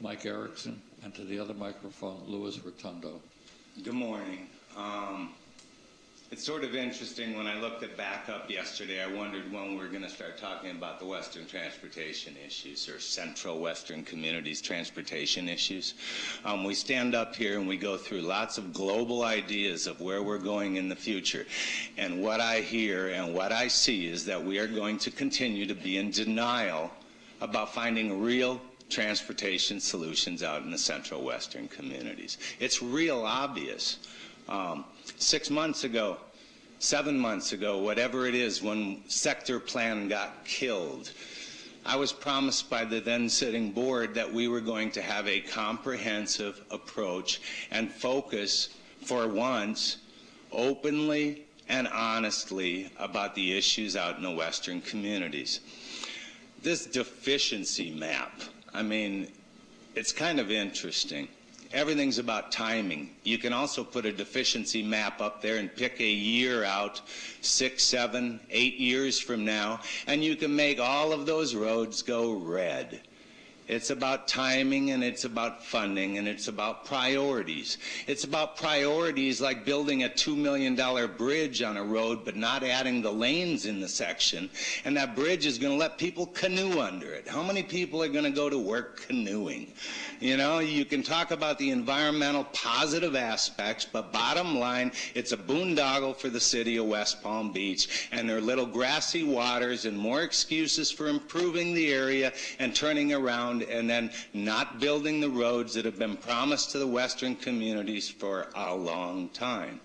Mike Erickson, and to the other microphone, Louis Rotundo. Good morning. It's sort of interesting, when I looked at backup yesterday, I wondered when we were going to start talking about the Western transportation issues, or Central Western Communities transportation issues. We stand up here and we go through lots of global ideas of where we're going in the future. And what I hear and what I see is that we are going to continue to be in denial about finding real transportation solutions out in the Central Western communities. It's real obvious. 6 months ago, 7 months ago, whatever it is, when sector plan got killed, I was promised by the then sitting board that we were going to have a comprehensive approach and focus for once openly and honestly about the issues out in the Western communities. This deficiency map, I mean, it's kind of interesting. Everything's about timing. You can also put a deficiency map up there and pick a year out, 6, 7, 8 years from now, and you can make all of those roads go red. It's about timing, and it's about funding, and it's about priorities. It's about priorities like building a $2 million bridge on a road but not adding the lanes in the section, and that bridge is going to let people canoe under it. How many people are going to go to work canoeing? You know, you can talk about the environmental positive aspects, but bottom line, it's a boondoggle for the city of West Palm Beach, and there are little grassy waters and more excuses for improving the area and turning around and then not building the roads that have been promised to the Western communities for a long time.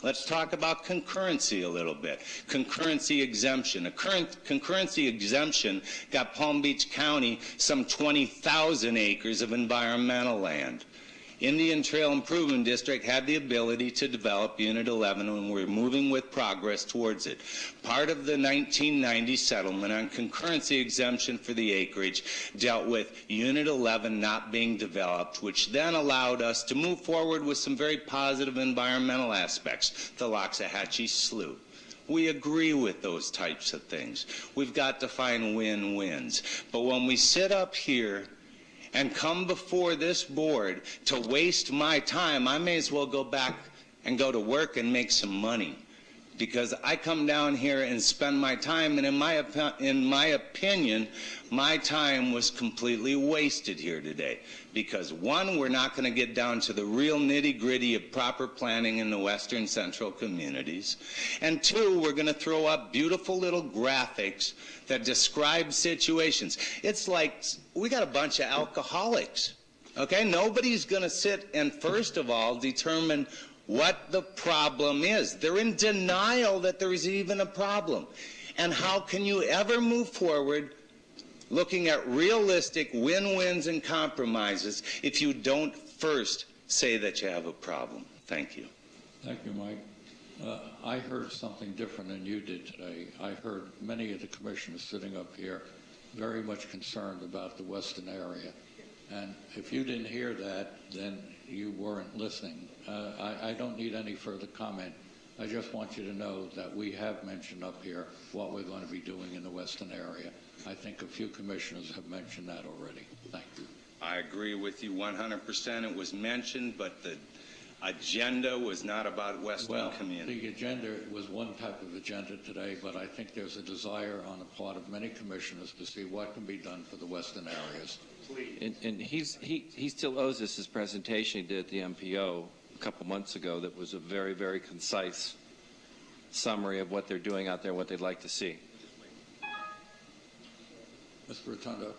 Let's talk about concurrency a little bit. Concurrency exemption. A concurrency exemption got Palm Beach County some 20,000 acres of environmental land. Indian Trail Improvement District had the ability to develop Unit 11, and we're moving with progress towards it. Part of the 1990 settlement on concurrency exemption for the acreage dealt with Unit 11 not being developed, which then allowed us to move forward with some very positive environmental aspects, the Loxahatchee Slough. We agree with those types of things. We've got to find win-wins. But when we sit up here and come before this board to waste my time, I may as well go back and go to work and make some money. Because I come down here and spend my time, and in my opinion, my time was completely wasted here today. Because one, we're not going to get down to the real nitty-gritty of proper planning in the Western Central communities. And two, we're going to throw up beautiful little graphics that describe situations. It's like we got a bunch of alcoholics. Okay? Nobody's going to sit and, first of all, determine what the problem is. They're in denial that there is even a problem. And how can you ever move forward looking at realistic win-wins and compromises if you don't first say that you have a problem? Thank you. Thank you, Mike. I heard something different than you did today. I heard many of the commissioners sitting up here very much concerned about the Western area. And if you didn't hear that, then you weren't listening. I don't need any further comment. I just want you to know that we have mentioned up here what we're going to be doing in the Western area. I think a few commissioners have mentioned that already. Thank you. I agree with you 100%. It was mentioned, but the agenda was not about Western community. The agenda was one type of agenda today, but I think there's a desire on the part of many commissioners to see what can be done for the Western areas. And he still owes us his presentation he did at the MPO a couple months ago that was a very, very concise summary of what they're doing out there, what they'd like to see. Mr. Rotundo.